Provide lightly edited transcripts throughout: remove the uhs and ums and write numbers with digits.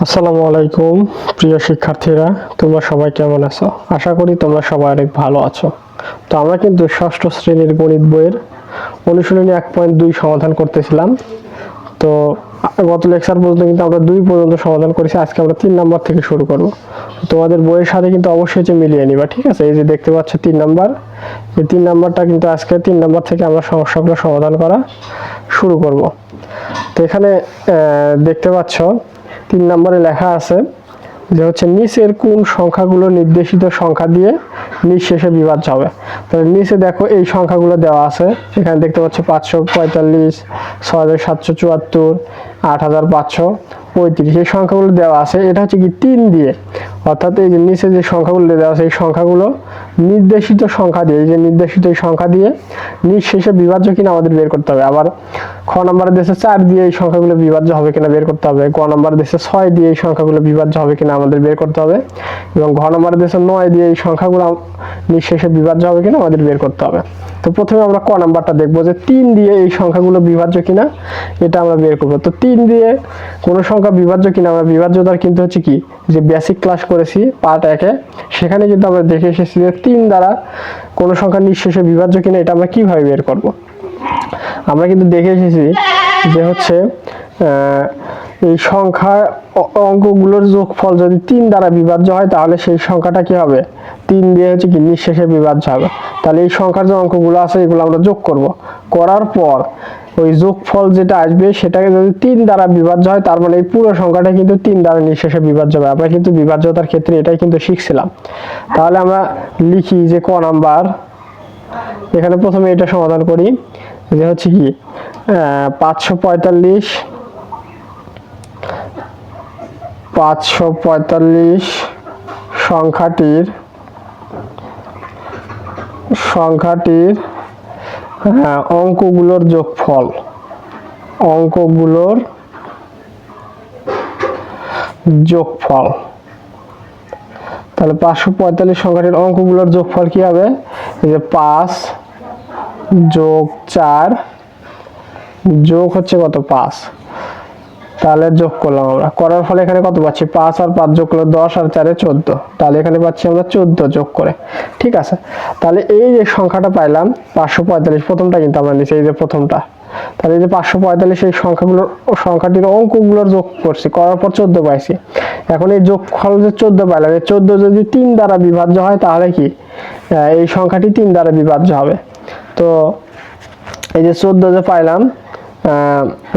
আসসালামু আলাইকুম প্রিয় শিক্ষার্থীরা, তোমরা সবাই কেমন আছো? আশা করি তোমরা সবাই অনেক ভালো আছো। তো আমরা কিন্তু ষষ্ঠ শ্রেণীর গণিত বইয়ের অনুশীলনী 1.2 সমাধান করতেছিলাম। তো গত লেকচার পর্যন্ত কিন্তু আমরা 2 পর্যন্ত সমাধান করেছি। আজকে আমরা 3 নাম্বার থেকে শুরু করব। তোমাদের বইয়ের সাথে কিন্তু অবশ্যই মিলিয়ে নিবা, ঠিক আছে? এই যে দেখতে পাচ্ছ 3 নাম্বার, এই 3 নাম্বারটা কিন্তু আজকে 3 নাম্বার থেকে আমরা সমস্যাগুলো সমাধান করা শুরু করব। তো এখানে দেখতে পাচ্ছ 3 নম্বরে লেখা আছে যে হচ্ছে নিচের কোন সংখ্যাগুলো নির্দেশিত সংখ্যা দিয়ে নিঃশেষে বিভাজ্য হবে। তাহলে নিচে দেখো এই সংখ্যাগুলো দেওয়া আছে। এখানে দেখতে পাচ্ছ 545, 6774, 8535, এই সংখ্যাগুলো দেওয়া আছে। এটা হচ্ছে কি 3 দিয়ে, অর্থাৎ এই যে নিচে যে সংখ্যাগুলো দেওয়া আছে এই সংখ্যাগুলো নির্দেশিত সংখ্যা দিয়ে, এই যে নির্দেশিত এই সংখ্যা দিয়ে নিঃশেষে বিভাজ্য কিনা আমাদের বের করতে হবে। আবার খ নম্বরে দেশে 4 দিয়ে এই সংখ্যাগুলো বিভাজ্য হবে কিনা বের করতে হবে। গ নম্বরে দেশে 6 দিয়ে এই সংখ্যাগুলো বিভাজ্য হবে কিনা আমাদের বের করতে হবে, এবং ঘ নম্বরে দেশে 9 দিয়ে এই সংখ্যাগুলো নিঃশেষে বিভাজ্য হবে কিনা আমাদের বের করতে হবে। তো প্রথমে আমরা ক নাম্বারটা দেখবো যে 3 দিয়ে এই সংখ্যাগুলো বিভাজ্য কিনা, এটা আমরা বের করবো। তো 3 দিয়ে কোন সংখ্যা বিভাজ্য কিনা, আমরা বিভাজ্যতার কিন্তু হচ্ছে কি যে বেসিক ক্লাস করেছি পার্ট 1-এ, সেখানে কিন্তু আমরা দেখে এসেছি যে 3 দ্বারা কোন সংখ্যা নিঃশেষে বিভাজ্য কিনা এটা আমরা কিভাবে বের করব। আমরা কিন্তু দেখে এসেছি যে হচ্ছে এই সংখ্যা অঙ্কগুলোর যোগফল যদি 3 দ্বারা বিভাজ্য হয় তাহলে সেই সংখ্যাটা কি হবে, 3 দিয়ে হচ্ছে কি নিঃশেষে বিভাজ্য হবে। তাহলে এই সংখ্যার যে অঙ্কগুলো আছে এগুলো আমরা যোগ করব। করার পর ওই যোগফল যেটা আসবে সেটাকে যদি 3 দ্বারা বিভাজ্য হয় তার মানে এই পুরো সংখ্যাটা কিন্তু 3 দ্বারা নিঃশেষে বিভাজ্য হবে। আমরা কিন্তু বিভাজ্যতার ক্ষেত্রে এটাই কিন্তু শিখছিলাম। তাহলে আমরা লিখি যে ক নাম্বার, এখানে প্রথমে এটা সমাধান করি যে হচ্ছে কি 545 সংখ্যাটির অঙ্কগুলোর যোগফল, তাহলে 545 সংখ্যাটির অঙ্কগুলোর যোগফল কি হবে, এই যে 5 যোগ 4 যোগ হচ্ছে কত 5, তাহলে যোগ করলাম আমরা। করার ফলে এখানে কত পাচ্ছি, 5 আর 5 যোগ করলে 10 আর 4 14, তাহলে এখানে পাচ্ছি আমরা 14 যোগ করে। ঠিক আছে, তাহলে এই যে সংখ্যাটা পাইলাম 545, প্রথমটা কিন্তু আমরা নিচে এই যে প্রথমটা, তাহলে এই যে 545 এই সংখ্যাটির অঙ্কগুলোর যোগ করছি, করার পর 14 পাইছি। এখন এই যোগফল যে 14 পাইলাম, এই 14 যদি 3 দ্বারা বিভাজ্য হয় তাহলে কি এই সংখ্যাটি 3 দ্বারা বিভাজ্য হবে। তো এই যে 14 যে পাইলাম,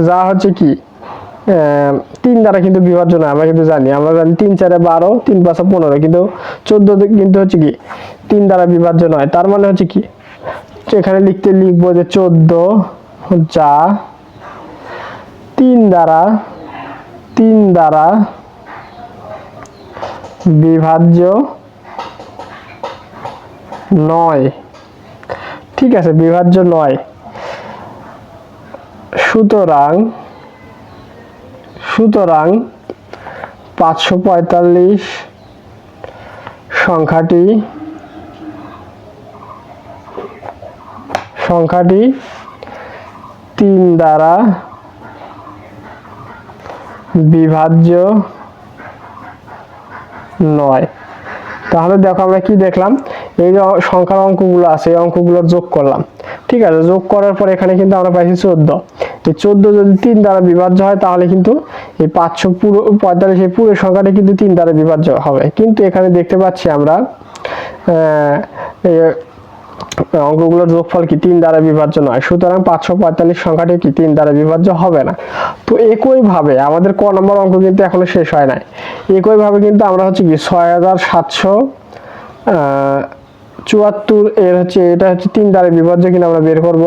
যা হচ্ছে কি 3 দ্বারা কিন্তু বিভাজ্য না, আমরা কিন্তু জানি, আমরা জানি 3 4 12, 3 5 15, কিন্তু 14 কিন্তু হচ্ছে কি 3 দ্বারা বিভাজ্য নয়। তার মানে হচ্ছে কি এখানে লিখবো যে 14 যা 3 দ্বারা বিভাজ্য নয়। ঠিক আছে, বিভাজ্য নয়। সুতরাং 545 সংখ্যাটি 3 দ্বারা বিভাজ্য নয়। তাহলে দেখো আমরা কি দেখলাম, এই যে সংখ্যার অঙ্কগুলো আছে এই অঙ্কগুলোর যোগ করলাম। ঠিক আছে, যোগ করার পর এখানে কিন্তু আমরা পাইছি 14। এই 14 যদি 3 দ্বারা বিভাজ্য হয় তাহলে কিন্তু এই 545 এই পুরো সংখ্যাটা কিন্তু 3 দ্বারা বিভাজ্য হবে। কিন্তু এখানে দেখতে পাচ্ছি আমরা অঙ্কগুলোর যোগফল কি 3 দ্বারা বিভাজ্য নয়, সুতরাং 545 সংখ্যাটি কি 3 দ্বারা বিভাজ্য হবে না। তো একই ভাবে আমাদের ক নম্বর অঙ্ক কিন্তু এখনো শেষ হয় নাই। একই ভাবে কিন্তু আমরা হচ্ছে কি 6774 এর হচ্ছে এটা হচ্ছে 3 দ্বারা বিভাজ্য কিনা আমরা বের করব।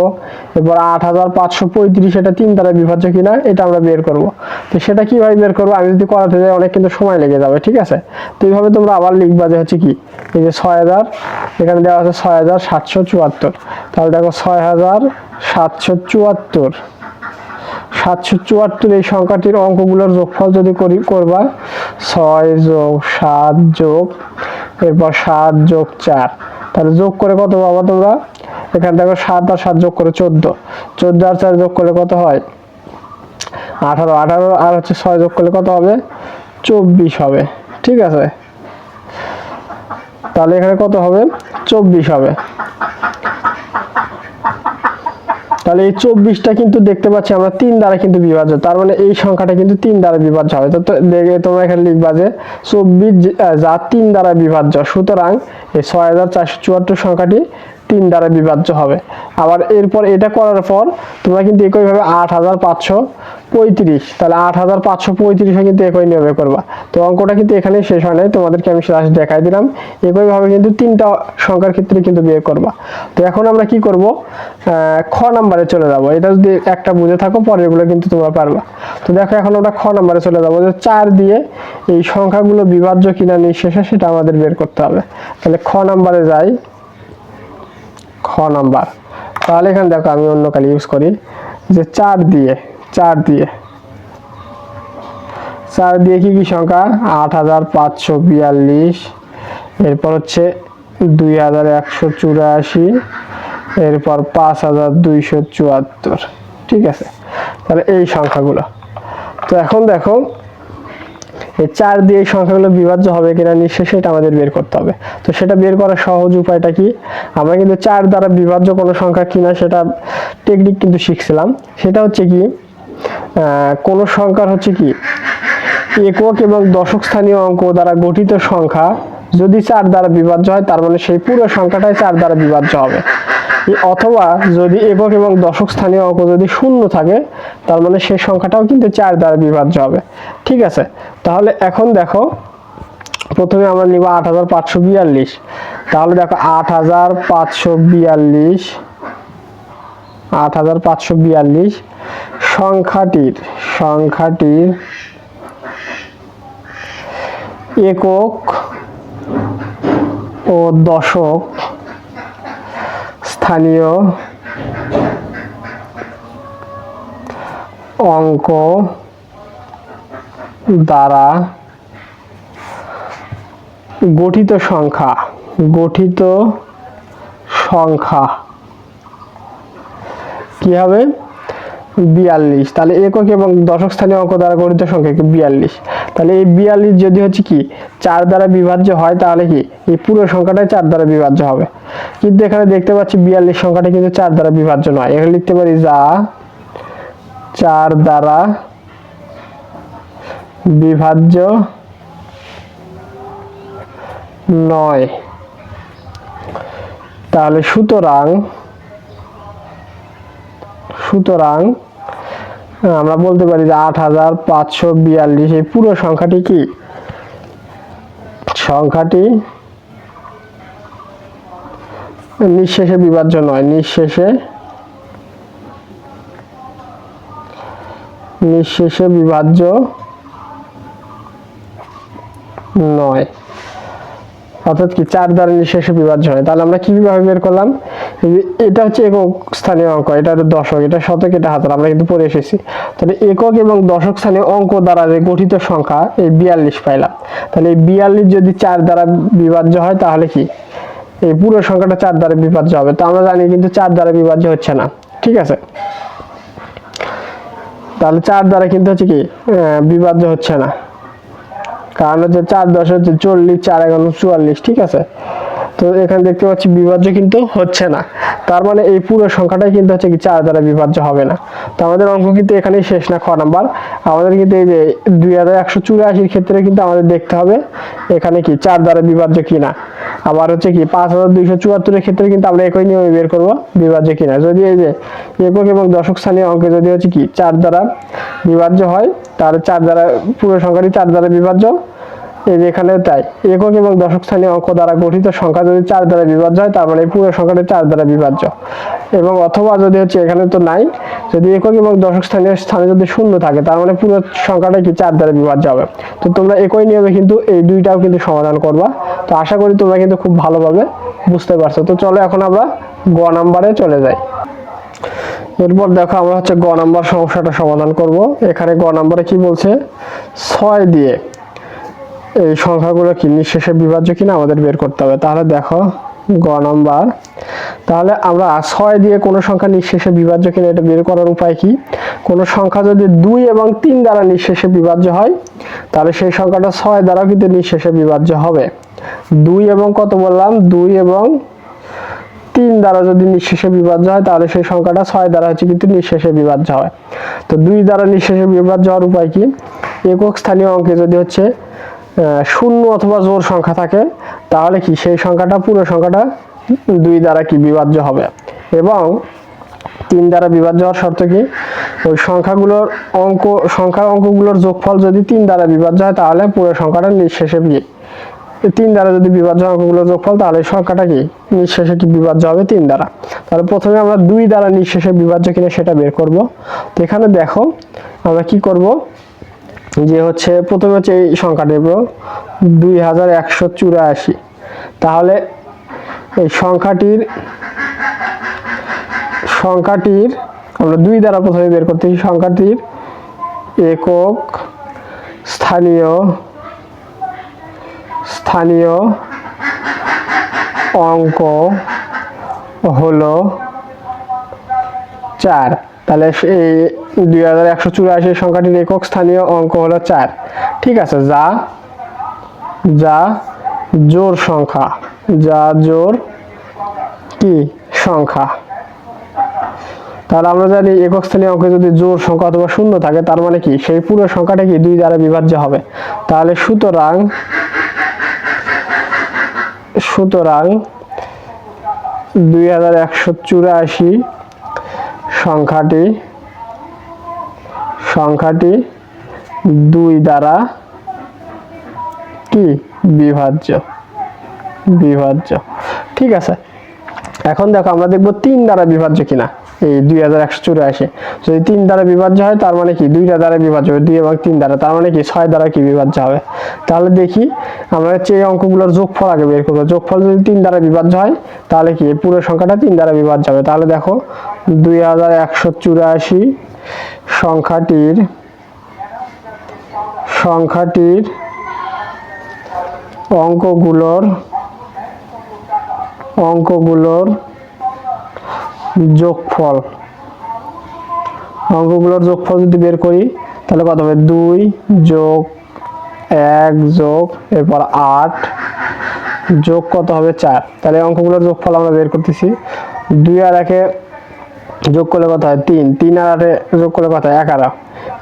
এবার 8535 এটা 3 দ্বারা বিভাজ্য কিনা এটা আমরা বের করব। তো সেটা কিভাবে বের করব, আমি যদি করাতে যাই অনেক কিন্তু সময় লেগে যাবে। ঠিক আছে, তো এইভাবে তোমরা আবার লিখবা যে হচ্ছে কি এই যে 6000, এখানে দেওয়া আছে 6774, তাহলে দেখো 6774 এই সংখ্যাটির অঙ্কগুলোর যোগফল যদি করবা 6 যোগ 7 যোগ এরপর 7 যোগ 4, তাহলে যোগ করে কত পাবো তোমরা, এখানে দেখো 7 আর 7 যোগ করে 14, 14 আর 4 যোগ করলে কত হয় 18, 18 আর হচ্ছে 6 যোগ করলে কত হবে 24 হবে, ঠিক আছে। তাহলে এখানে কত হবে, 24 হবে। তাহলে এই 24টা কিন্তু দেখতে পাচ্ছি আমরা 3 দ্বারা কিন্তু বিভাজ্য, তার মানে এই সংখ্যাটা কিন্তু 3 দ্বারা বিভাজ্য হবে। তো দেখে তোমরা এখানে লিখবা যে 24 যা 3 দ্বারা বিভাজ্য, সুতরাং এই 6474 সংখ্যাটি 3 দ্বারা বিভাজ্য হবে। আবার এরপর এটা করার পর তোমরা কিন্তু একইভাবে 8535, তাহলে 8535 কিন্তু একই নিয়মে করবা। তো অঙ্কটা কিন্তু এখানেই শেষ হয় নাই, তোমাদেরকে আমি লাস্ট দেখাই দিলাম। একইভাবে কিন্তু 3টা সংখ্যার ক্ষেত্রে কিন্তু বের করবা। তো এখন আমরা কি করব, খ নাম্বারে চলে যাব। এটা যদি একটা বুঝে থাকো পরেরগুলো কিন্তু তোমরা পারবা। তো দেখো এখন আমরা খ নাম্বারে চলে যাব, যে 4 দিয়ে এই সংখ্যাগুলো বিভাজ্য কিনা নিঃশেষে সেটা আমাদের বের করতে হবে। তাহলে খ নাম্বারে যাই, খ নাম্বার। তাহলে এখানে দেখো আমি অন্য কালি ইউজ করি, যে 4 দিয়ে কি কি সংখ্যা, 8542, এরপর হচ্ছে 2184, এরপর 5274, ঠিক আছে। তাহলে এই সংখ্যাগুলো। তো এখন দেখো এই 4 দিয়ে এই সংখ্যাগুলো বিভাজ্য হবে কিনা নিঃশেষে এটা আমাদের বের করতে হবে। তো সেটা বের করার সহজ উপায়টা কি, আমরা কিন্তু 4 দ্বারা বিভাজ্য কোনো সংখ্যা কিনা সেটা টেকনিক কিন্তু শিখছিলাম। সেটা হচ্ছে কি, কোন সংখ্যার হচ্ছে কি একক এবং দশক স্থানীয় অঙ্ক দ্বারা গঠিত সংখ্যা যদি 4 দ্বারা বিভাজ্য হয়, তার মানে সেই পুরো সংখ্যাটাই 4 দ্বারা বিভাজ্য হবে। অথবা যদি একক এবং দশক স্থানীয় অঙ্ক যদি শূন্য থাকে, তার মানে সেই সংখ্যাটাও কিন্তু 4 দ্বারা বিভাজ্য হবে, ঠিক আছে। তাহলে এখন দেখো প্রথমে আমরা নিব 8542। তাহলে দেখো 8542 সংখ্যাটির একক ও দশক স্থানীয় অঙ্ক দ্বারা গঠিত সংখ্যা কি হবে, 42। তাহলে একক এবং দশক স্থানীয় অঙ্ক দ্বারা গঠিত সংখ্যা কি 42। তাহলে এই 42 যদি হচ্ছে কি 4 দ্বারা বিভাজ্য হয়, তাহলে কি এই পুরো সংখ্যাটাই 4 দ্বারা বিভাজ্য হবে। কিন্তু এখানে দেখতে পাচ্ছি 42 সংখ্যাটা কিন্তু 4 দ্বারা বিভাজ্য নয়। এখানে লিখতে পারি যা 4 দ্বারা বিভাজ্য নয়। তাহলে সুতরাং আমরা বলতে পারি যে 8542 এই পুরো সংখ্যাটি নিঃশেষে বিভাজ্য নয়, নিঃশেষে বিভাজ্য নয়, অর্থাৎ কি 4 দ্বারা নিঃশেষে বিভাজ্য হয়। তাহলে আমরা কিভাবে বের করলাম, এটা হচ্ছে একক স্থানীয় অঙ্ক, এটা দশক, এটা শতক, এটা হাজার, আমরা কিন্তু পড়ে এসেছি। তাহলে একক এবং দশক স্থানীয় অঙ্ক দ্বারা যে গঠিত সংখ্যা এই 42 পাইলাম। তাহলে এই 42 যদি 4 দ্বারা বিভাজ্য হয়, তাহলে কি এই পুরো সংখ্যাটা 4 দ্বারা বিভাজ্য হবে। তো আমরা জানি কিন্তু 4 দ্বারা বিভাজ্য হচ্ছে না, ঠিক আছে। তাহলে 4 দ্বারা কিন্তু হচ্ছে কি বিভাজ্য হচ্ছে না, কারণ হচ্ছে 4 10 হচ্ছে 40, 4 11 44, ঠিক আছে। তো এখানে দেখতে পাচ্ছি বিভাজ্য কিন্তু হচ্ছে না, তার মানে এই পুরো সংখ্যাটাই কিন্তু হচ্ছে কি 4 দ্বারা বিভাজ্য হবে না। তো আমাদের অঙ্ক কিন্তু এখানেই শেষ না, খ নাম্বার। আমাদের কিন্তু এই যে 2184 ক্ষেত্রে কিন্তু আমাদের দেখতে হবে এখানে কি 4 দ্বারা বিভাজ্য কিনা। আবার হচ্ছে কি 5274 ক্ষেত্রে কিন্তু আমরা একই নিয়মে বের করব বিভাজ্য কিনা। যদি এই যে একক এবং দশক স্থানীয় অঙ্কে যদি হচ্ছে কি 4 দ্বারা বিভাজ্য হয়, তাহলে 4 দ্বারা পুরো সংখ্যাটি 4 দ্বারা বিভাজ্য। এই যে এখানেও তাই, একক এবং দশক স্থানীয় অঙ্ক দ্বারা গঠিত সংখ্যা যদি 4 দ্বারা বিভাজ্য হয়, তার মানে পুরো সংখ্যাটি 4 দ্বারা বিভাজ্য। এবং অথবা যদি হচ্ছে এখানে তো নাই, যদি একক এবং দশক স্থানীয় স্থানে যদি শূন্য থাকে, তার মানে পুরো সংখ্যাটা কি 4 দ্বারা বিভাজ্য হবে। তো তোমরা একই নিয়মে কিন্তু এই দুইটাও কিন্তু সমাধান করবা। তো আশা করি তোমরা কিন্তু খুব ভালোভাবে বুঝতে পারছো। তো চলো এখন আমরা গ নাম্বারে চলে যাই। এরপর দেখো আমরা হচ্ছে গ নাম্বার সমস্যাটা সমাধান করব। এখানে গ নাম্বারে কি বলছে, 6 দিয়ে এই সংখ্যাগুলো কি নিঃশেষে বিভাজ্য কিনা আমাদের বের করতে হবে। তাহলে দেখো গ নাম্বার তাহলে আমরা 6 দিয়ে কোনো সংখ্যা নিঃশেষে বিভাজ্য কিনা এটা বের করার উপায় কি? কোনো সংখ্যা যদি 2 এবং 3 দ্বারা নিঃশেষে বিভাজ্য হয় তাহলে সেই সংখ্যাটা 6 দ্বারাও কিন্তু নিঃশেষে বিভাজ্য হবে। 2 এবং কত বললাম, 2 এবং 3 দ্বারা যদি নিঃশেষে বিভাজ্য হয় তাহলে সেই সংখ্যাটা 6 দ্বারা হচ্ছে কিন্তু নিঃশেষে বিভাজ্য হয়। তো 2 দ্বারা নিঃশেষে বিভাজ্য হওয়ার উপায় কি? একক স্থানীয় অঙ্কে যদি হচ্ছে শূন্য অথবা জোড় সংখ্যা থাকে তাহলে কি সেই সংখ্যাটা পুরো সংখ্যাটা 2 দ্বারা কি বিভাজ্য হবে, এবং 3 দ্বারা বিভাজ্য হওয়ার শর্ত কি? ওই সংখ্যার অঙ্কগুলোর যোগফল যদি 3 দ্বারা বিভাজ্য হয় তাহলে পুরো সংখ্যাটা নিঃশেষে 3 দ্বারা যদি বিভাজ্য অঙ্কগুলোর যোগফল তাহলে সংখ্যাটা কি নিঃশেষে কি বিভাজ্য হবে 3 দ্বারা। তাহলে প্রথমে আমরা 2 দ্বারা নিঃশেষে বিভাজ্য কিনা সেটা বের করব। তো এখানে দেখো আমরা কি করব, যে হচ্ছে প্রথমে হচ্ছে এই সংখ্যাটা দেব 2184। তাহলে এই সংখ্যাটির আমরা 2 দ্বারা প্রথমে বের করতেছি সংখ্যাটির একক স্থানীয় অঙ্ক হলো 4। তাহলে এই 2184 সংখ্যাটির একক স্থানীয় অঙ্ক হলো 4। ঠিক আছে, যা জোড় সংখ্যা, সংখ্যা। তাহলে আমরা জানি একক স্থানীয় অঙ্কে যদি জোড় সংখ্যা অথবা শূন্য থাকে তার মানে কি সেই পুরো সংখ্যাটা কি 2 দ্বারা বিভাজ্য হবে। তাহলে সুতরাং 2184 সংখ্যাটি 2 দ্বারা কি বিভাজ্য। ঠিক আছে, এখন দেখো আমরা দেখব 3 দ্বারা বিভাজ্য কিনা এই 2184। যদি 3 দ্বারা বিভাজ্য হয় তার মানে কি 2টা দ্বারা বিভাজ্য হবে, 2 এবং 3 দ্বারা, তার মানে কি 6 দ্বারা কি বিভাজ্য হবে। তাহলে দেখি আমরা হচ্ছে এই অঙ্কগুলোর যোগফল আগে বের করব। যোগফল যদি 3 দ্বারা বিভাজ্য হয় তাহলে কি পুরো সংখ্যাটা 3 দ্বারা বিভাজ্য হবে। তাহলে দেখো 2184 সংখ্যাটির অঙ্কগুলোর যোগফল যদি বের করি তাহলে কত হবে, 2 যোগ 1 যোগ এরপর 8 যোগ কত হবে 4। তাহলে অঙ্কগুলোর যোগফল আমরা বের করতেছি। 2 আর 1 যোগ করলে কত হয় 3, 3 আর 8 যোগ করলে কত হয় 11,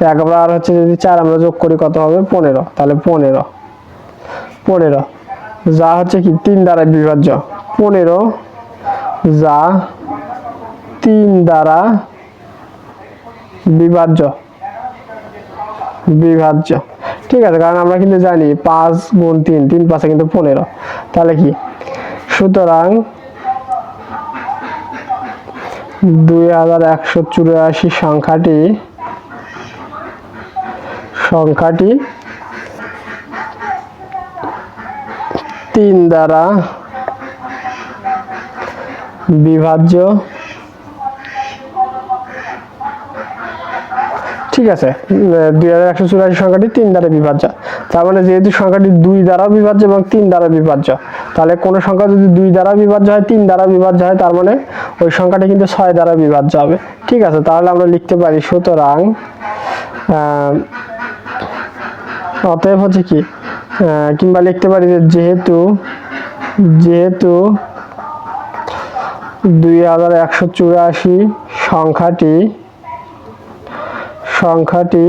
11 আর হচ্ছে যদি 4 আমরা যোগ করি কত হবে 15। তাহলে 15 যা হচ্ছে কি 3 দ্বারা বিভাজ্য, 15 যা 3 দ্বারা বিভাজ্য। ঠিক আছে, কারণ আমরা কিন্তু জানি 5 গুণ 3, 3 5 কিন্তু 15। তাহলে কি সুতরাং 2184 সংখ্যাটি 3 দ্বারা বিভাজ্য। ঠিক আছে, 2184 সংখ্যাটি 3 দ্বারা বিভাজ্য। তার মানে যেহেতু সংখ্যাটি 2 দ্বারা বিভাজ্য এবং 3 দ্বারা বিভাজ্য, তাহলে কোন সংখ্যা যদি 2 দ্বারা বিভাজ্য হয় 3 দ্বারা বিভাজ্য হয় তার মানে ওই সংখ্যাটি কিন্তু 6 দ্বারা বিভাজ্য হবে। ঠিক আছে, তাহলে আমরা লিখতে পারি সুতরাং অতএব হচ্ছে কি কিংবা লিখতে পারি যে যেহেতু 2184 সংখ্যাটি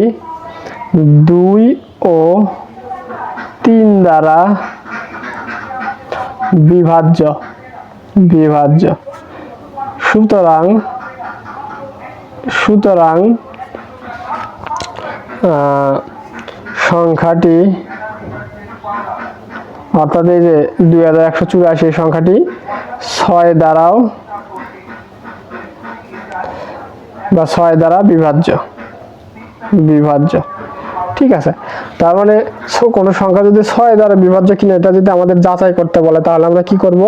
2 ও 3 দ্বারা বিভাজ্য। সুতরাং সংখ্যাটি অর্থাৎ এই যে 2184 সংখ্যাটি 6 দ্বারাও বা 6 দ্বারা বিভাজ্য। ঠিক আছে, তার মানে কোন সংখ্যা যদি 6 দ্বারা বিভাজ্য কিনা এটা যদি আমাদের যাচাই করতে বলে তাহলে আমরা কি করব,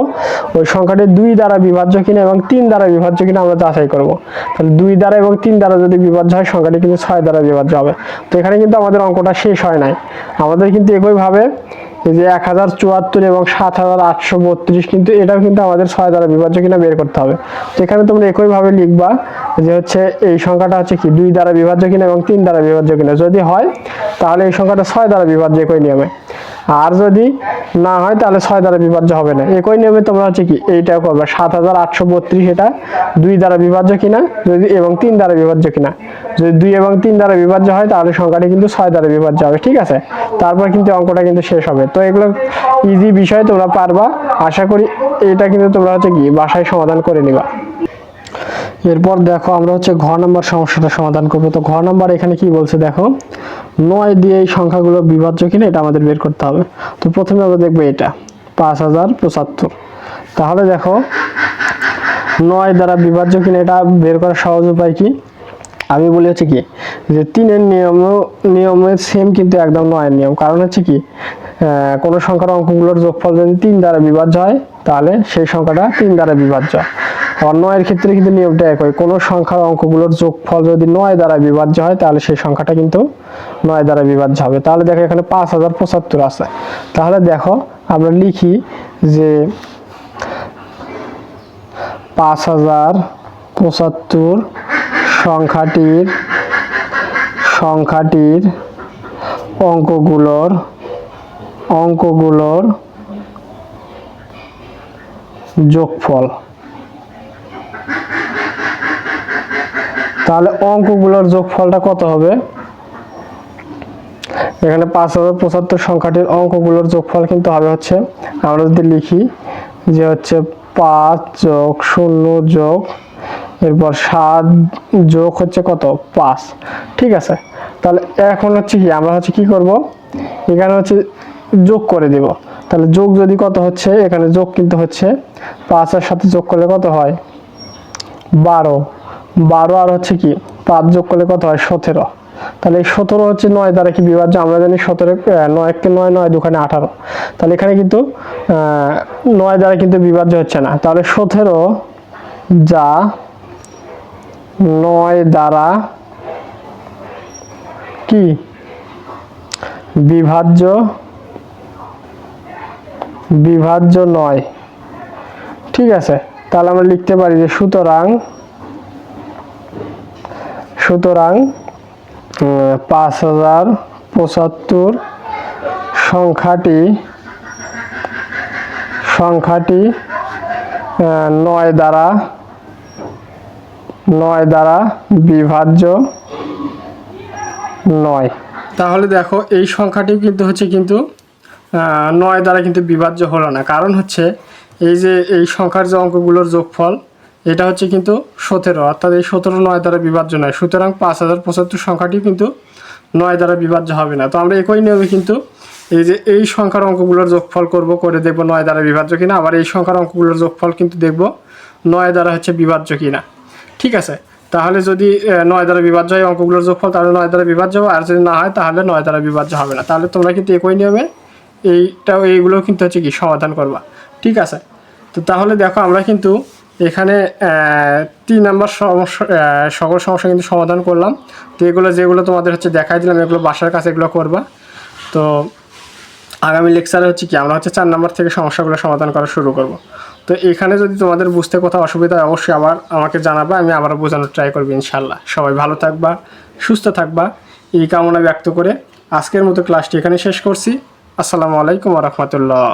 ওই সংখ্যাটি 2 দ্বারা বিভাজ্য কিনা এবং 3 দ্বারা বিভাজ্য কিনা আমরা যাচাই করব। তাহলে 2 দ্বারা এবং 3 দ্বারা যদি বিভাজ্য হয় সংখ্যাটি কিন্তু 6 দ্বারা বিভাজ্য হবে। তো এখানে কিন্তু আমাদের অঙ্কটা শেষ হয় নাই, আমাদের কিন্তু একইভাবে এই যে 1074 এবং 7832 কিন্তু এটাও কিন্তু আমাদের 6 দ্বারা বিভাজ্য কিনা বের করতে হবে। তো এখানে তোমরা একইভাবে লিখবা যে হচ্ছে এই সংখ্যাটা হচ্ছে কি 2 দ্বারা বিভাজ্য কিনা এবং 3 দ্বারা বিভাজ্য কিনা। যদি হয় তাহলে এই সংখ্যাটা 6 দ্বারা বিভাজ্য একই নিয়মে, আর যদি না হয় তাহলে 6 দ্বারা বিভাজ্য হবে না। একই নিয়মে তোমরা হচ্ছে কি এইটাও করবে 7832 এটা 2 দ্বারা বিভাজ্য কিনা যদি এবং 3 দ্বারা বিভাজ্য কিনা। যদি 2 এবং 3 দ্বারা বিভাজ্য হয় তাহলে সংখ্যাটি কিন্তু 6 দ্বারা বিভাজ্য হবে। ঠিক আছে, তারপর কিন্তু অঙ্কটা কিন্তু শেষ হবে। তো এগুলো ইজি বিষয়, তোমরা পারবা আশা করি। এটা কিন্তু তোমরা হচ্ছে কি বাসায় সমাধান করে নিবা। এরপর দেখো আমরা হচ্ছে ঘ নাম্বার সমস্যাটা সমাধান করব। তো ঘ নাম্বার এখানে কি বলছে দেখো, 9 দিয়ে এই সংখ্যাগুলো বিভাজ্য কিনা এটা আমাদের বের করতে হবে। তো প্রথমে আমরা দেখবো এটা 5075। তাহলে দেখো 9 দ্বারা বিভাজ্য কিনা এটা বের করার সহজ উপায় কি, আমি বলি হচ্ছে কি যে 3-এর নিয়মের সেম কিন্তু একদম 9-এর নিয়ম। কারণ হচ্ছে কি কোনো সংখ্যার অঙ্কগুলোর যোগফল যদি 3 দ্বারা বিভাজ্য হয় তাহলে সেই সংখ্যাটা 3 দ্বারা বিভাজ্য। আবার 9-এর ক্ষেত্রে কিন্তু নিয়মটা একই, কোনো সংখ্যার অঙ্কগুলোর যোগফল যদি 9 দ্বারা বিভাজ্য হয় তাহলে সেই সংখ্যাটা কিন্তু 9 দ্বারা বিভাজ্য হবে। তাহলে দেখো এখানে 5075 আছে। তাহলে দেখো আমরা লিখি যে 5075 সংখ্যাটির অঙ্কগুলোর যোগফল। তাহলে অঙ্কগুলোর যোগফলটা কত হবে, এখানে 5075 সংখ্যাটির অঙ্কগুলোর যোগফল কিন্তু হবে হচ্ছে, আমরা যদি লিখি যে হচ্ছে 5 যোগ 0 যোগ এরপর 7 যোগ হচ্ছে কত 5। ঠিক আছে, তাহলে এখন হচ্ছে কি আমরা হচ্ছে কি করব, এখানে হচ্ছে যোগ করে দিব। তাহলে যোগ যদি কত হচ্ছে, এখানে যোগ কিন্তু হচ্ছে 5-এর সাথে যোগ করলে কত হয় 12 আর হচ্ছে কি 5 যোগ করলে কত হয় 17। তাহলে এই 17 হচ্ছে 9 দ্বারা কি বিভাজ্য, আমরা জানি 17 9-কে 9 9 দুখানে 18। তাহলে এখানে কিন্তু 9 দ্বারা কিন্তু বিভাজ্য হচ্ছে না। তাহলে 17 যা 9 দ্বারা কি বিভাজ্য নয়। ঠিক আছে, তাহলে আমরা লিখতে পারি যে সুতরাং 5075 সংখ্যাটি 9 দ্বারা বিভাজ্য নয়। তাহলে দেখো এই সংখ্যাটিও কিন্তু হচ্ছে কিন্তু 9 দ্বারা কিন্তু বিভাজ্য হলো না। কারণ হচ্ছে এই যে এই সংখ্যার যে অঙ্কগুলোর যোগফল এটা হচ্ছে কিন্তু 17, অর্থাৎ এই 17 9 দ্বারা বিভাজ্য নয়। সুতরাং 5075 সংখ্যাটিও কিন্তু 9 দ্বারা বিভাজ্য হবে না। তো আমরা একই নিয়মে কিন্তু এই যে এই সংখ্যার অঙ্কগুলোর যোগফল করে দেখব 9 দ্বারা বিভাজ্য কিনা, আবার এই সংখ্যার অঙ্কগুলোর যোগফল কিন্তু দেখব 9 দ্বারা হচ্ছে বিভাজ্য কিনা। ঠিক আছে, তাহলে যদি 9 দ্বারা বিভাজ্য হয় অঙ্কগুলোর যোগফল তাহলে 9 দ্বারা বিভাজ্য হবে, আর যদি না হয় তাহলে 9 দ্বারা বিভাজ্য হবে না। তাহলে তোমরা কিন্তু একই নিয়মে এইগুলো কিন্তু হচ্ছে কি সমাধান করবা। ঠিক আছে, তো তাহলে দেখো আমরা কিন্তু এখানে 3 নাম্বার সকল সমস্যা কিন্তু সমাধান করলাম। তো এগুলো যেগুলো তোমাদের হচ্ছে দেখাই দিলাম এগুলো বাসার কাছে এগুলো করবা। তো আগামী লেকচারে হচ্ছে কি আমরা হচ্ছে 4 নাম্বার থেকে সমস্যাগুলো সমাধান করা শুরু করব। তো এখানে যদি তোমাদের বুঝতে কোথাও অসুবিধা হয় অবশ্যই আমাকে জানাবা, আমি আবারও বোঝানোর ট্রাই করবো ইনশাল্লাহ। সবাই ভালো থাকবা, সুস্থ থাকবা, এই কামনা ব্যক্ত করে আজকের মতো ক্লাসটি এখানে শেষ করছি। আসসালামু আলাইকুম ওয়া রাহমাতুল্লাহ।